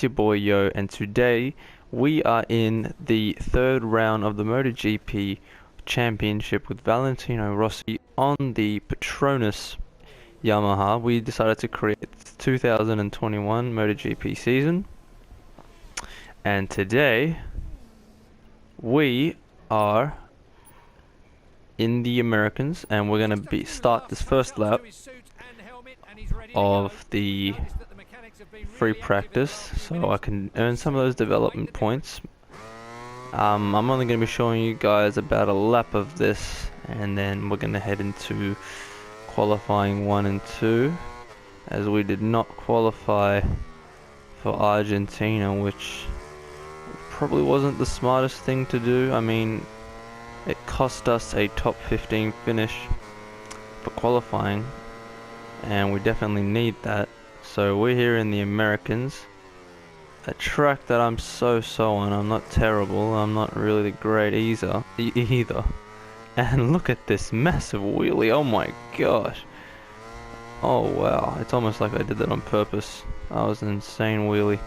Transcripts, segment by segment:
it's your boy Yo, and today we are in the third round of the MotoGP Championship with Valentino Rossi on the Patronas Yamaha. We decided to create the 2021 MotoGP season, and today we are in the Americans, and we're going to start this first lap of the free practice so I can earn some of those development points. I'm only going to be showing you guys about a lap of this, and then we're going to head into qualifying 1 and 2, as we did not qualify for Argentina, which probably wasn't the smartest thing to do. I mean, it cost us a top 15 finish for qualifying, and we definitely need that. So we're here in the Americans, a track that I'm so on. I'm not terrible, I'm not really great either. And look at this massive wheelie, oh my gosh. Oh wow, it's almost like I did that on purpose. That was an insane wheelie.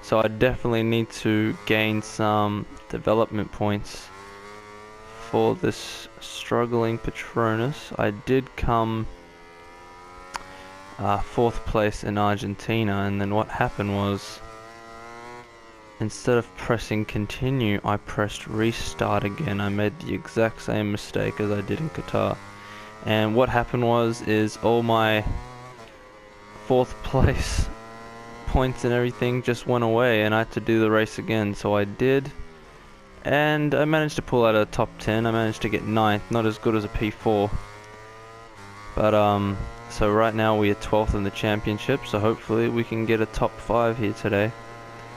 So I definitely need to gain some development points for this struggling Patronas. I did come 4th place in Argentina, and then what happened was, instead of pressing continue, I pressed restart again. I made the exact same mistake as I did in Qatar, and what happened was all my 4th place points and everything just went away, and I had to do the race again. So I did, and I managed to pull out a top 10. I managed to get 9th, not as good as a P4, but so right now we are 12th in the championship, so hopefully we can get a top 5 here today.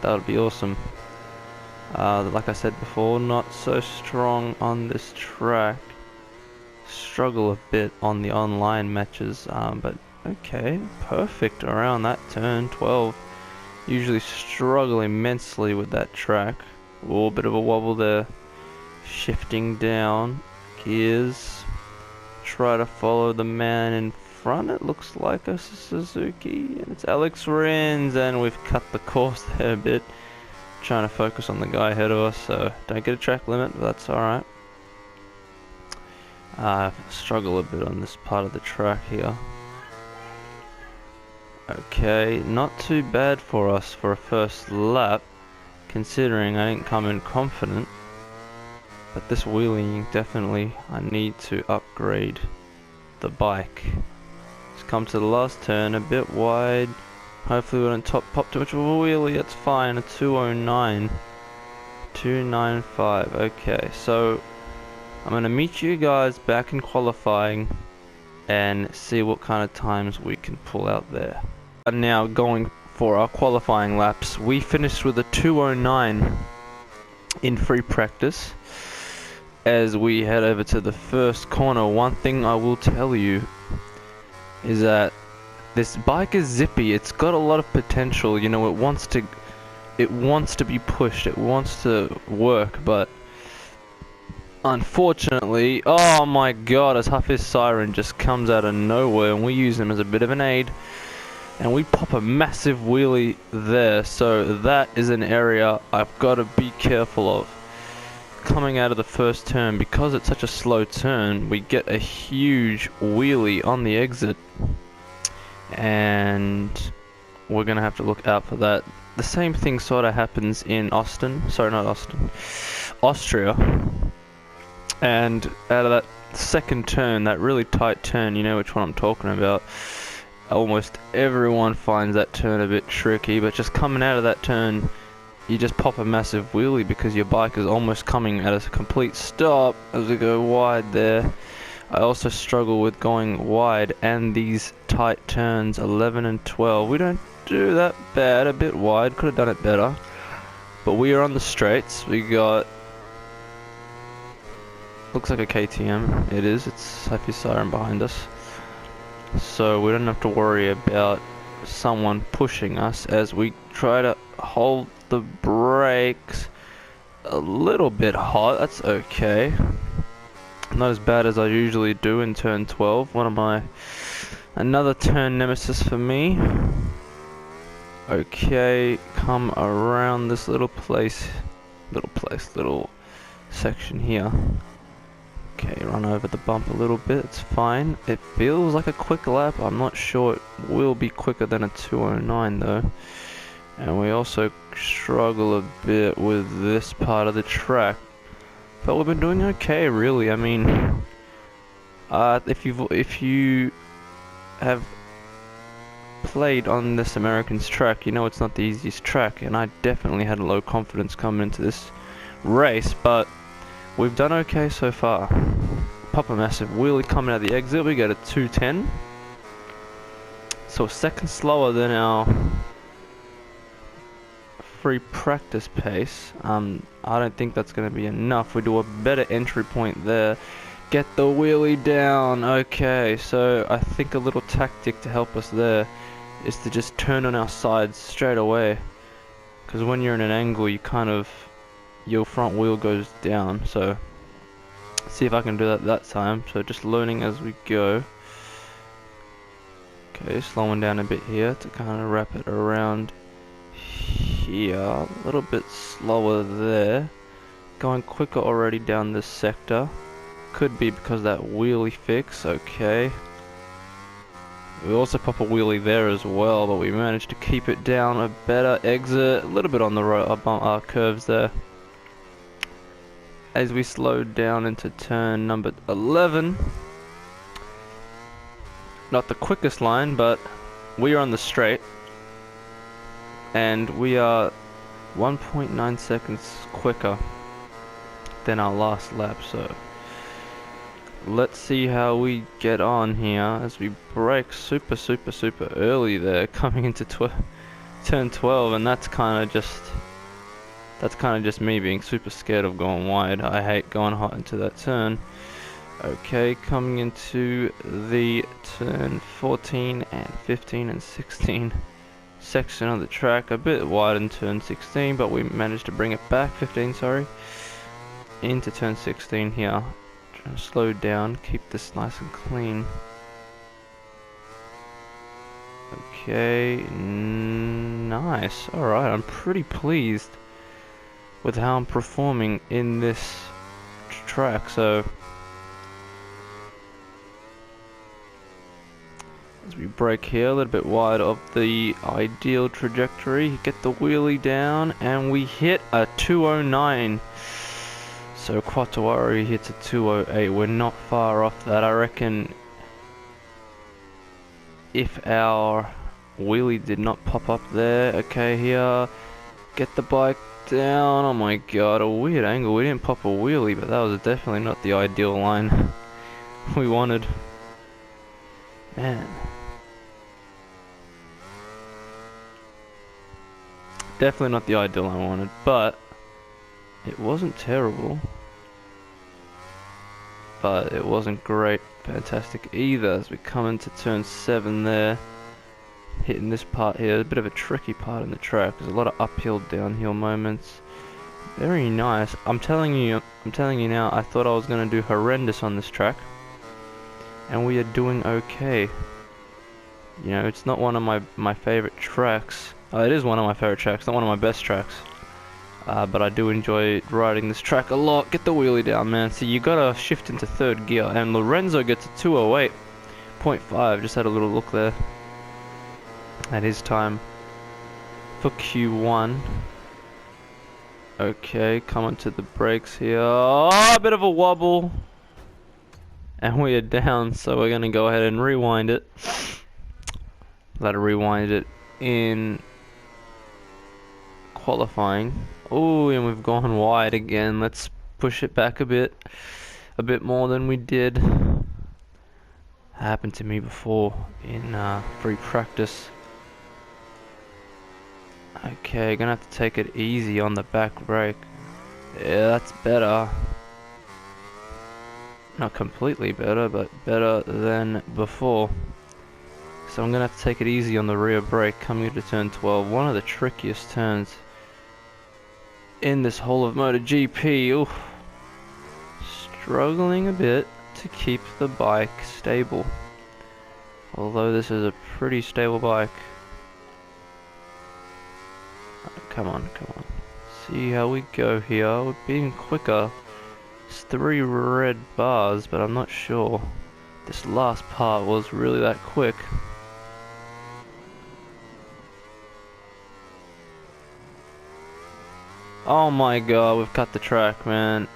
That would be awesome. Like I said before, not so strong on this track. Struggle a bit on the online matches, but okay, perfect around that turn 12. Usually struggle immensely with that track. Oh, bit of a wobble there. Shifting down gears. Try to follow the man in front. It looks like a Suzuki, and it's Alex Rins, and we've cut the course there a bit, trying to focus on the guy ahead of us, so don't get a track limit, but that's alright. Struggle a bit on this part of the track here. Okay, not too bad for us for a first lap, considering I didn't come in confident. But this wheeling, definitely I need to upgrade the bike. Let's come to the last turn, a bit wide. Hopefully we don't pop too much of a wheelie. That's fine. A 209, 295. Okay, so I'm gonna meet you guys back in qualifying and see what kind of times we can pull out there. And now going for our qualifying laps, we finished with a 209 in free practice. As we head over to the first corner, one thing I will tell you is that this bike is zippy. It's got a lot of potential. You know, it wants to be pushed. It wants to work, but unfortunately, oh my god, as Hafiz Siren just comes out of nowhere, and we use him as a bit of an aid, and we pop a massive wheelie there. So that is an area I've got to be careful of. Coming out of the first turn, because it's such a slow turn, we get a huge wheelie on the exit, and we're gonna have to look out for that. The same thing sort of happens in Austria, and out of that second turn, that really tight turn, you know which one I'm talking about, almost everyone finds that turn a bit tricky, but just coming out of that turn, you just pop a massive wheelie because your bike is almost coming at a complete stop as we go wide there. I also struggle with going wide and these tight turns 11 and 12. We don't do that bad, a bit wide, could have done it better. But we are on the straights. We got, looks like a KTM. It is, it's Happy Siren behind us. So we don't have to worry about someone pushing us as we try to hold the brakes. A little bit hot, that's okay. Not as bad as I usually do in turn 12. Another turn nemesis for me. Okay, come around this little section here. Okay, run over the bump a little bit, it's fine. It feels like a quick lap, I'm not sure it will be quicker than a 209 though. And we also struggle a bit with this part of the track. But we've been doing okay really, I mean, if you have played on this American's track, you know it's not the easiest track, and I definitely had low confidence coming into this race, but we've done okay so far. Pop a massive wheelie coming out of the exit, we go to 210. So a second slower than our free practice pace. I don't think that's going to be enough. We do a better entry point there. Get the wheelie down. Okay, so I think a little tactic to help us there is to just turn on our sides straight away. Because when you're in an angle, your front wheel goes down. So see if I can do that time. So just learning as we go. Okay, slowing down a bit here to kind of wrap it around here. A little bit slower there. Going quicker already down this sector. Could be because that wheelie fix. Okay. We also pop a wheelie there as well, but we managed to keep it down. A better exit. A little bit on the curves there. As we slowed down into turn number 11. Not the quickest line, but we are on the straight. And we are 1.9 seconds quicker than our last lap, so let's see how we get on here as we brake super early there coming into turn 12, and that's kind of just me being super scared of going wide. I hate going hot into that turn. Okay, coming into the turn 14 and 15 and 16 section of the track, a bit wide in turn 16, but we managed to bring it back, 15 sorry, into turn 16 here. Trying to slow down, keep this nice and clean. Okay, nice. Alright, I'm pretty pleased with how I'm performing in this track. So as we brake here, a little bit wide of the ideal trajectory, get the wheelie down, and we hit a 209. So Quattuari hits a 208. We're not far off that. I reckon if our wheelie did not pop up there. Okay, here, get the bike down. Oh my god, a weird angle. We didn't pop a wheelie, but that was definitely not the ideal line we wanted. Man. Definitely not the ideal I wanted, but it wasn't terrible. But it wasn't great, fantastic either as we come into turn 7 there. Hitting this part here, a bit of a tricky part in the track. There's a lot of uphill, downhill moments. Very nice. I'm telling you now, I thought I was going to do horrendous on this track. And we are doing okay. You know, it's not one of my favorite tracks. It is one of my favorite tracks, not one of my best tracks. But I do enjoy riding this track a lot. Get the wheelie down, man. See, you gotta shift into third gear. And Lorenzo gets a 208.5. Just had a little look there at his time for Q1. Okay, coming to the brakes here. Oh, a bit of a wobble. And we are down, so we're gonna go ahead and rewind it. Let it rewind it in qualifying. Oh, and we've gone wide again. Let's push it back a bit more than we did. Happened to me before in free practice. Okay, gonna have to take it easy on the back brake. Yeah, that's better. Not completely better, but better than before. So I'm gonna have to take it easy on the rear brake coming into turn 12. One of the trickiest turns in this whole of MotoGP. Oof. Struggling a bit to keep the bike stable. Although this is a pretty stable bike. come on, come on. See how we go here. We're being quicker. It's 3 red bars, but I'm not sure this last part was really that quick. Oh my god, we've cut the track, man.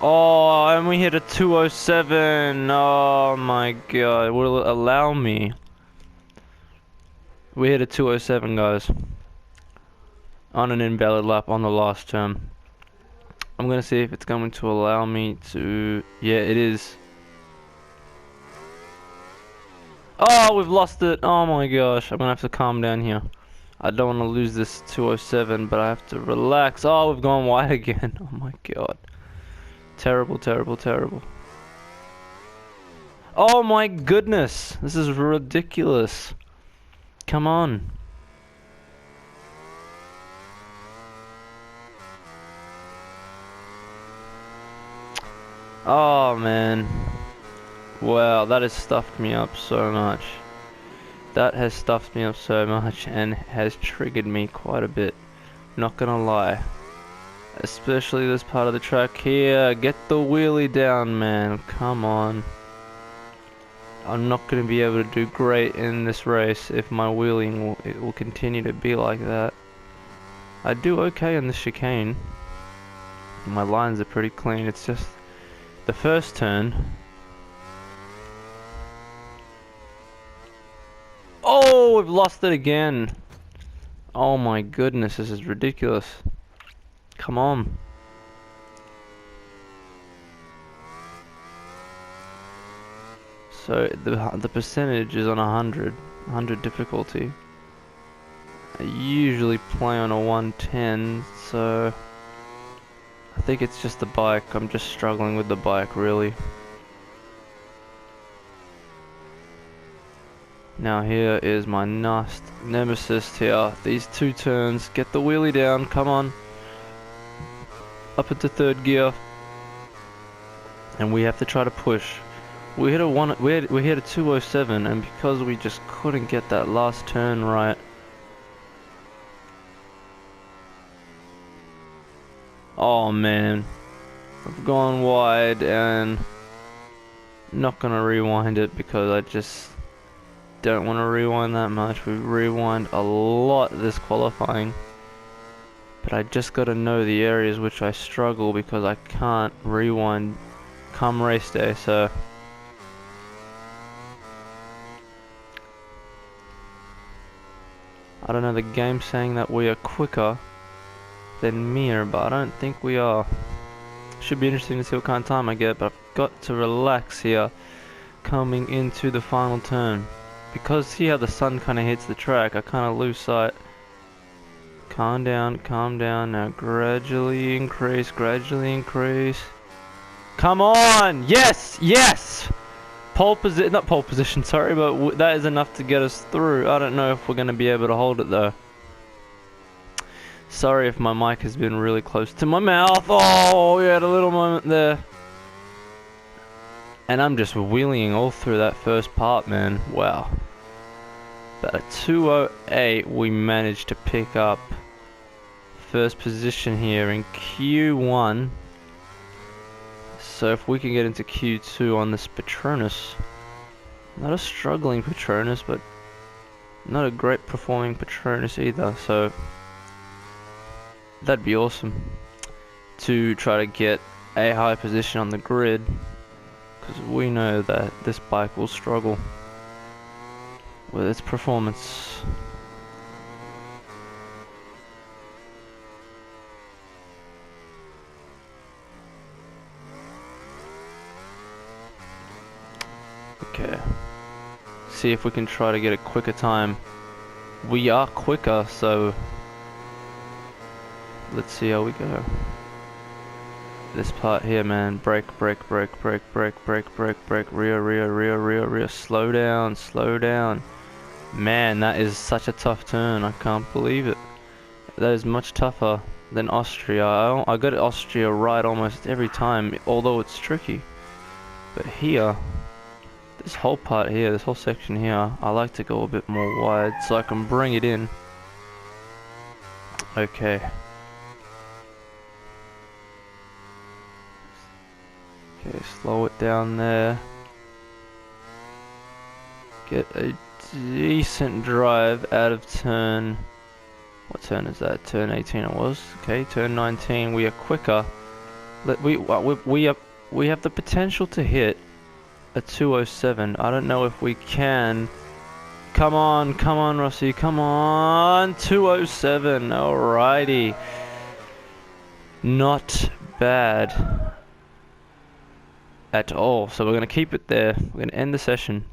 Oh, and we hit a 207. Oh my god, will it allow me? We hit a 207, guys. On an invalid lap on the last turn. I'm gonna see if it's going to allow me to... Yeah, it is. Oh, we've lost it. Oh my gosh, I'm gonna have to calm down here. I don't want to lose this 207, but I have to relax. Oh, we've gone wide again. Oh my god. Terrible, terrible, terrible. Oh my goodness. This is ridiculous. Come on. Oh man. Wow, that has stuffed me up so much. That has stuffed me up so much and has triggered me quite a bit. Not gonna lie. Especially this part of the track here. Get the wheelie down, man. Come on. I'm not gonna be able to do great in this race if my wheeling will continue to be like that. I do okay on the chicane. My lines are pretty clean. It's just the first turn. Oh, we've lost it again. Oh my goodness, this is ridiculous. Come on. So the percentage is on 100 difficulty. I usually play on a 110, so I think it's just the bike. I'm just struggling with the bike, really. Now here is my nemesis here. These 2 turns. Get the wheelie down. Come on. Up into 3rd gear. And we have to try to push. We hit a 207, and because we just couldn't get that last turn right. Oh man. I've gone wide and not gonna rewind it because I just don't want to rewind that much. We rewind a lot this qualifying, but I just got to know the areas which I struggle because I can't rewind come race day. So I don't know, the game's saying that we are quicker than Mir, but I don't think we are. Should be interesting to see what kind of time I get, but I've got to relax here coming into the final turn. Because see how the sun kind of hits the track, I kind of lose sight. Calm down, now gradually increase, Come on! Yes! Yes! Not pole position, sorry, but that is enough to get us through. I don't know if we're going to be able to hold it though. Sorry if my mic has been really close to my mouth. Oh, we had a little moment there. And I'm just wheeling all through that first part, man. Wow. But at 208, we managed to pick up first position here in Q1. So if we can get into Q2 on this Patronus, not a struggling Patronus, but not a great performing Patronus either. So that'd be awesome to try to get a high position on the grid. Because we know that this bike will struggle with its performance. Okay. See if we can try to get a quicker time. We are quicker, so let's see how we go. This part here, man. Brake, rear. Slow down. Man, that is such a tough turn. I can't believe it. That is much tougher than Austria. I got Austria right almost every time, although it's tricky. But here, this whole part here, this whole section here, I like to go a bit more wide so I can bring it in. Okay. Okay, slow it down there. Get a decent drive out of turn. What turn is that? Turn 18 it was. Okay, turn 19. We are quicker. We have the potential to hit a 207. I don't know if we can. Come on, Rossi, come on. 207. Alrighty. Not bad at all. So we're gonna keep it there. We're gonna end the session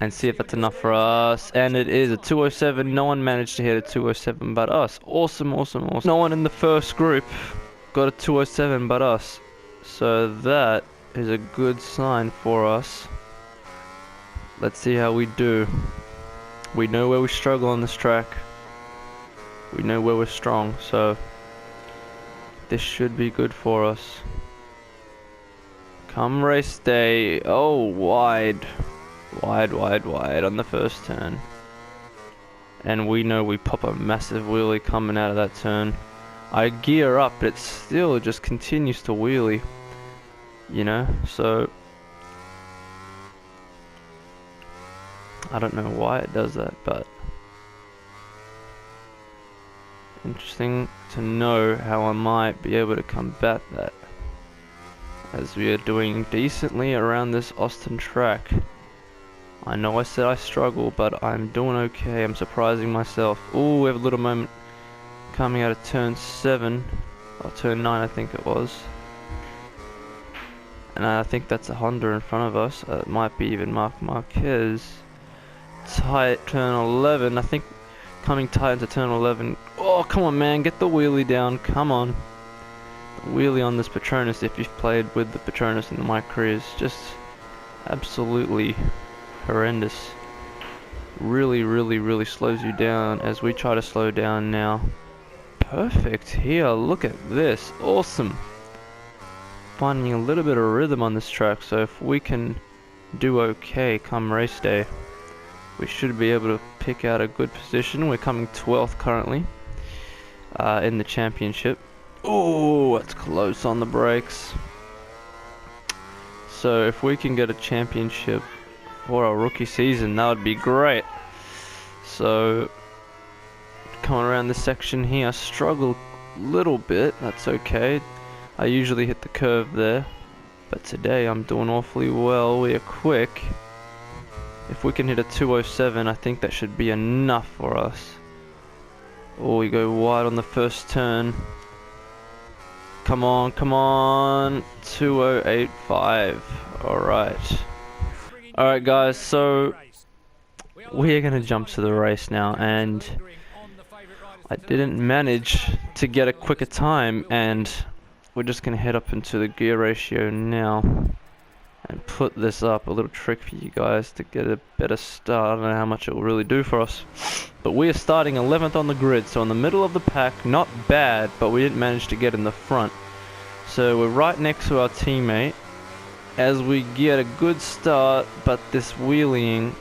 and see if that's enough for us. And it is a 207. No one managed to hit a 207 but us. Awesome. No one in the first group got a 207 but us. So that is a good sign for us. Let's see how we do. We know where we struggle on this track. We know where we're strong, so this should be good for us. Come race day. Oh, wide on the first turn. And we know we pop a massive wheelie coming out of that turn. I gear up, but it still just continues to wheelie. You know, so I don't know why it does that, but interesting to know how I might be able to combat that, as we are doing decently around this Austin track. I know I said I struggle, but I'm doing okay. I'm surprising myself. Ooh, we have a little moment coming out of turn 7, or turn 9 I think it was. And I think that's a Honda in front of us. It might be even Marc Marquez. Tight turn 11, I think coming tight into turn 11. Oh, come on man, get the wheelie down, come on. The wheelie on this Patronas, if you've played with the Patronas in my career, is just absolutely horrendous. Really slows you down as we try to slow down now. Perfect here, look at this, awesome. Finding a little bit of rhythm on this track, so if we can do okay come race day, we should be able to pick out a good position. We're coming 12th currently in the championship. Oh, that's close on the brakes. So if we can get a championship for our rookie season, that would be great. So coming around this section here, I struggle a little bit. That's okay. I usually hit the curve there, but today I'm doing awfully well. We are quick. If we can hit a 207, I think that should be enough for us. Oh, we go wide on the first turn. Come on, 2085. Alright guys, so we are going to jump to the race now, and I didn't manage to get a quicker time, and we're just going to head up into the gear ratio now and put this up. A little trick for you guys to get a better start. I don't know how much it will really do for us, but we are starting 11th on the grid, so in the middle of the pack. Not bad, but we didn't manage to get in the front, so we're right next to our teammate as we get a good start. But this wheeling,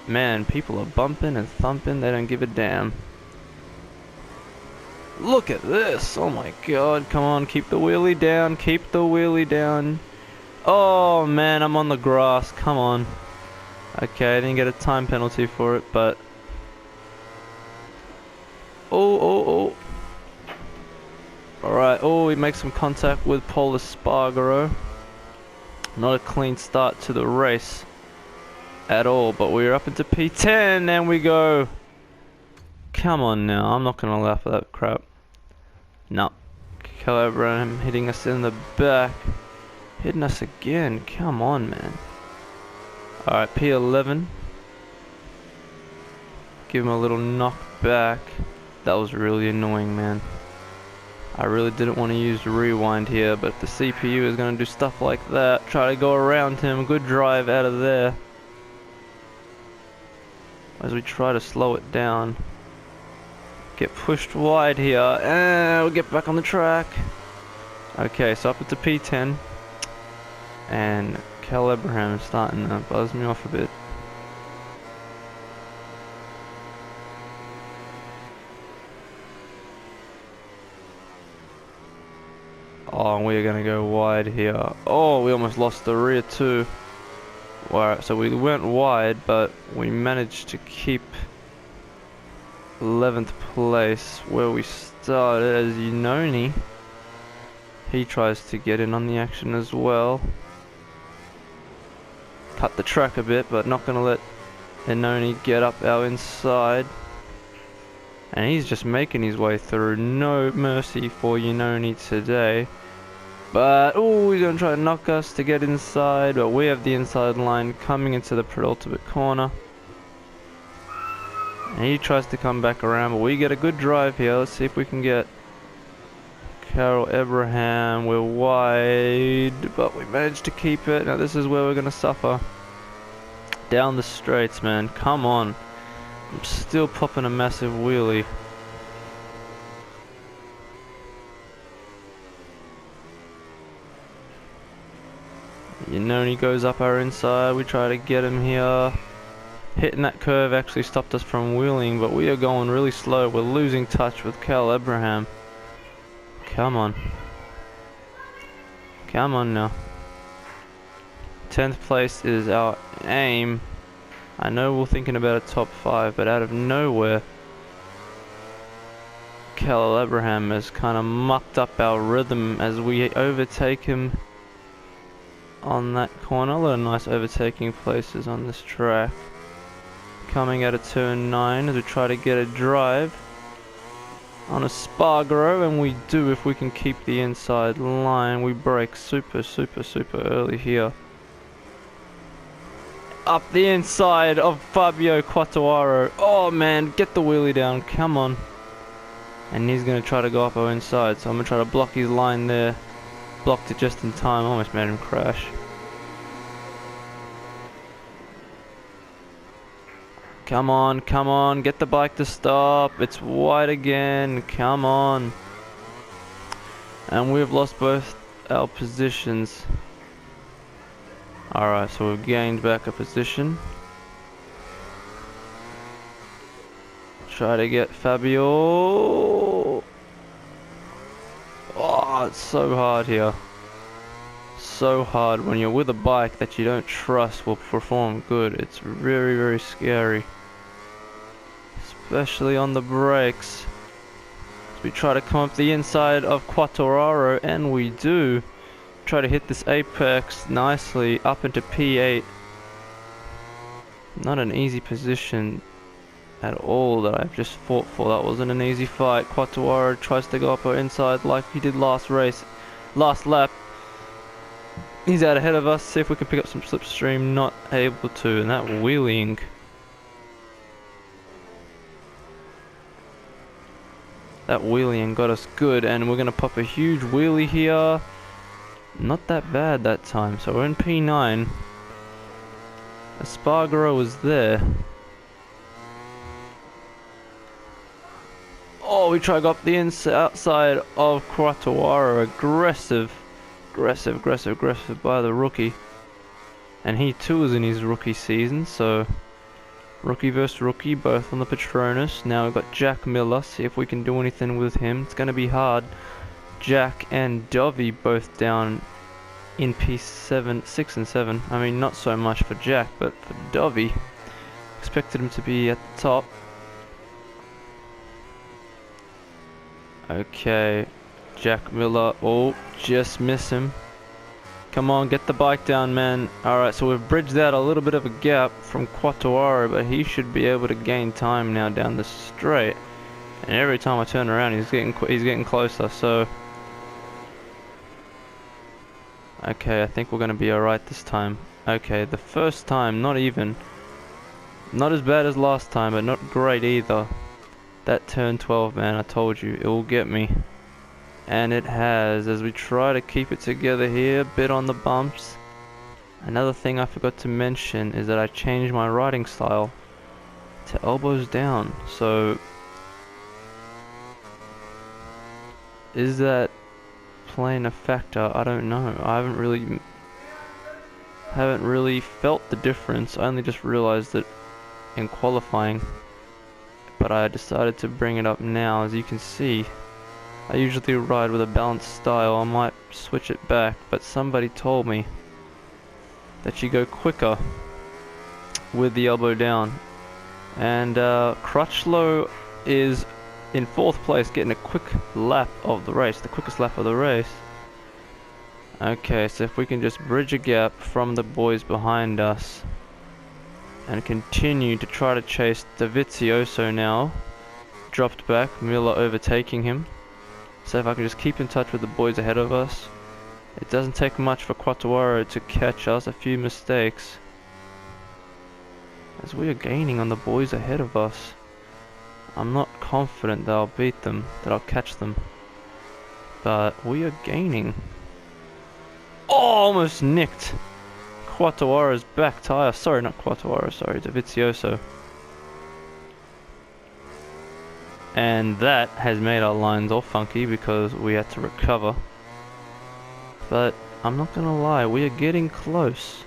man, people are bumping and thumping, they don't give a damn. Look at this, oh my god, come on, keep the wheelie down, Oh man, I'm on the grass, come on. Okay, I didn't get a time penalty for it, but oh. Alright, we make some contact with Paul Espargaro. Not a clean start to the race at all, but we're up into P10 and we go. Come on now, I'm not gonna laugh at that crap. No. Calabram hitting us in the back. Hitting us again, come on man. Alright, P11. Give him a little knock back. That was really annoying, man. I really didn't want to use rewind here, but if the CPU is going to do stuff like that, try to go around him. Good drive out of there. As we try to slow it down. Get pushed wide here, and we'll get back on the track. Okay, so up into P10. And Cal Abraham is starting to buzz me off a bit. Oh, and we're gonna go wide here. Oh, we almost lost the rear too. Alright, so we went wide, but we managed to keep 11th place where we started. As Yononi, he tries to get in on the action as well. Cut the track a bit, but not gonna let Yononi get up our inside. And he's just making his way through. No mercy for Yononi today. But, oh, he's gonna try to knock us to get inside. But we have the inside line coming into the penultimate corner. And he tries to come back around, but we get a good drive here. Let's see if we can get Carol Abraham. We're wide, but we managed to keep it. Now this is where we're gonna suffer. Down the straights, man. Come on. I'm still popping a massive wheelie. Yononi goes up our inside. We try to get him here. Hitting that curve actually stopped us from wheeling, but we are going really slow. We're losing touch with Cal Abraham. Come on. Come on now. 10th place is our aim. I know we're thinking about a top 5, but out of nowhere, Cal Abraham has kind of mucked up our rhythm as we overtake him on that corner. A lot of nice overtaking places on this track. Coming out of turn 9 as we try to get a drive on a Spargaro, and we do if we can keep the inside line. We brake super early here. Up the inside of Fabio Quartararo. Oh man, get the wheelie down, come on. And he's going to try to go up our inside, so I'm going to try to block his line there. Blocked it just in time, almost made him crash. Come on, get the bike to stop. It's wide again, come on. And we've lost both our positions. Alright, so we've gained back a position. Try to get Fabio. Oh, it's so hard here. So hard when you're with a bike that you don't trust will perform good. It's very scary. Especially on the brakes. We try to come up the inside of Quartararo, and we do. Try to hit this apex nicely up into P8. Not an easy position at all that I've just fought for. That wasn't an easy fight. Quartararo tries to go up our inside like he did last race, last lap. He's out ahead of us. See if we can pick up some slipstream. Not able to, and that wheeling. That wheeling got us good, and we're gonna pop a huge wheelie here. Not that bad that time, so we're in P9. Espargaro was there. Oh, we try to go up the outside of Quartararo. Aggressive by the rookie. And he too is in his rookie season, so rookie versus rookie, both on the Patronas. Now we've got Jack Miller, see if we can do anything with him. It's going to be hard. Jack and Dovey both down in P7, 6 and 7. I mean, not so much for Jack, but for Dovey. Expected him to be at the top. Okay, Jack Miller, oh, just miss him. Come on, get the bike down, man. Alright, so we've bridged out a little bit of a gap from Quartararo, but he should be able to gain time now down the straight. And every time I turn around, he's getting closer, so... Okay, I think we're going to be alright this time. Okay, the first time, not as bad as last time, but not great either. That turn 12, man, I told you, it will get me. And it has, as we try to keep it together here, bit on the bumps. Another thing I forgot to mention is that I changed my riding style to elbows down. So, is that playing a factor? I don't know. I haven't really felt the difference. I only just realized it in qualifying. But I decided to bring it up now. As you can see, I usually ride with a balanced style. I might switch it back, but somebody told me that you go quicker with the elbow down. And Crutchlow is in 4th place, getting a quick lap of the race, the quickest lap of the race. Okay, so if we can just bridge a gap from the boys behind us and continue to try to chase Dovizioso now. Dropped back, Miller overtaking him. So if I can just keep in touch with the boys ahead of us. It doesn't take much for Quattuaro to catch us, a few mistakes. As we are gaining on the boys ahead of us. I'm not confident that I'll beat them, that I'll catch them. But we are gaining. Oh, almost nicked Quattuaro's back tyre. Sorry, not Quattuaro, sorry, Dovizioso. And that has made our lines all funky because we had to recover. But I'm not gonna lie, we are getting close.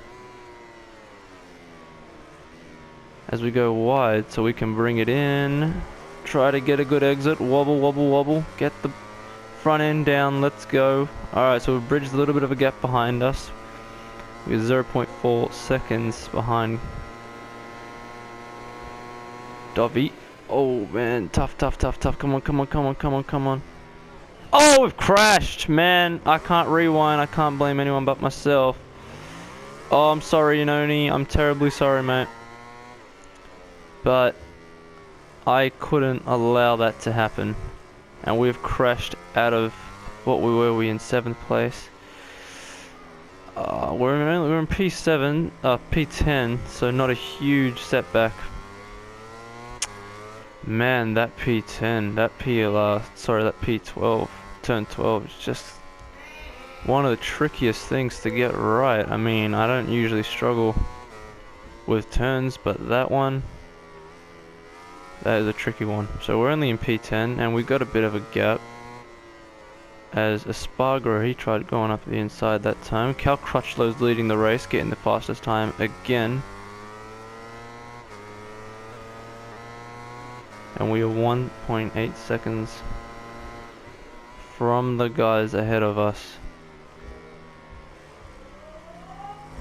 As we go wide so we can bring it in. Try to get a good exit, wobble, wobble, wobble. Get the front end down, let's go. Alright, so we've bridged a little bit of a gap behind us. We're 0.4 seconds behind Dovi. Oh man, tough, tough, tough, tough. Come on, come on, come on, come on, come on. Oh, we've crashed, man. I can't rewind. I can't blame anyone but myself. Oh, I'm sorry, Inoni. I'm terribly sorry, mate. But I couldn't allow that to happen. And we've crashed out of what were we in 7th place. We're in P7, P10, so not a huge setback. Man, that P10, that P12, turn 12 is just one of the trickiest things to get right. I mean, I don't usually struggle with turns, but that one, that is a tricky one. So we're only in P10, and we got a bit of a gap. As Espargaro, he tried going up the inside that time. Cal Crutchlow's leading the race, getting the fastest time again. And we are 1.8 seconds from the guys ahead of us.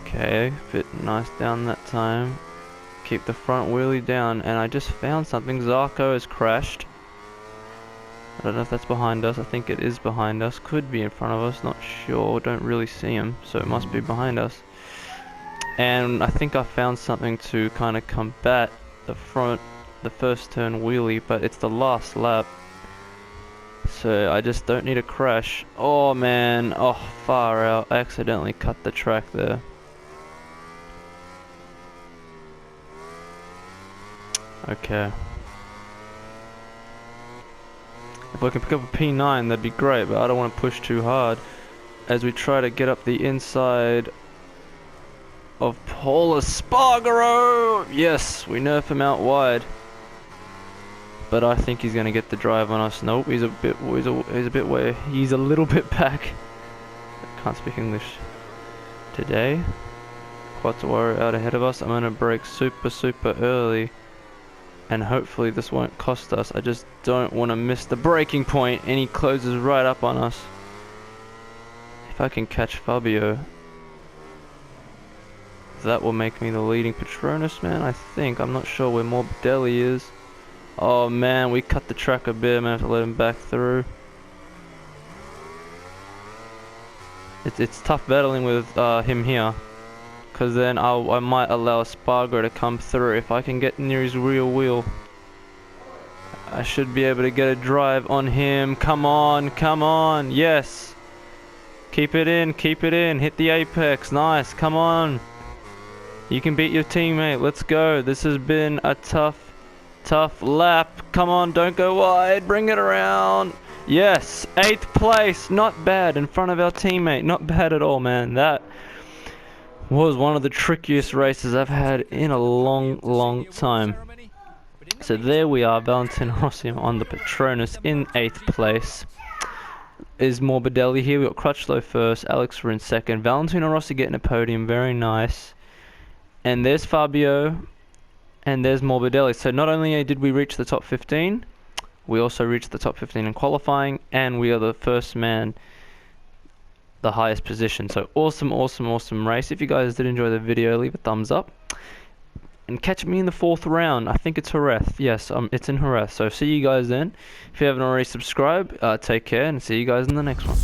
Okay, bit nice down that time. Keep the front wheelie down, and I just found something. Zarco has crashed. I don't know if that's behind us. I think it is behind us. Could be in front of us, not sure. Don't really see him, so it must be behind us. And I think I found something to kind of combat the first turn wheelie, but it's the last lap. So I just don't need a crash. Oh man, oh far out. I accidentally cut the track there. Okay. If I can pick up a P9, that'd be great, but I don't want to push too hard as we try to get up the inside of Paul Espargaro. Yes, we nerf him out wide, but I think he's gonna get the drive on us. Nope, he's a little bit back. I can't speak English today. Quattuaro out ahead of us. I'm gonna brake super early. And hopefully this won't cost us. I just don't want to miss the braking point, and he closes right up on us. If I can catch Fabio, that will make me the leading Patronas, man, I think. I'm not sure where Morbidelli is. Oh man, we cut the track a bit. I'm gonna have to let him back through. It's tough battling with him here. Because then I might allow Espargaro to come through. If I can get near his rear wheel, I should be able to get a drive on him. Come on, come on, yes. Keep it in, hit the apex, nice, come on. You can beat your teammate, let's go. This has been a tough lap. Come on, don't go wide, bring it around. Yes, 8th place, not bad, in front of our teammate, not bad at all, man. That was one of the trickiest races I've had in a long time. So there we are, Valentino Rossi on the Patronas in 8th place. Is Morbidelli here? We got Crutchlow first, Alex were in 2nd, Valentino Rossi getting a podium, very nice. And there's Fabio, and there's Morbidelli. So not only did we reach the top 15, We also reached the top 15 in qualifying, and we are the first man, the highest position. So awesome, awesome, awesome race. If you guys did enjoy the video, leave a thumbs up. And catch me in the 4th round. I think it's Jerez. Yes, it's in Jerez. So see you guys then. If you haven't already subscribed, take care, and see you guys in the next one.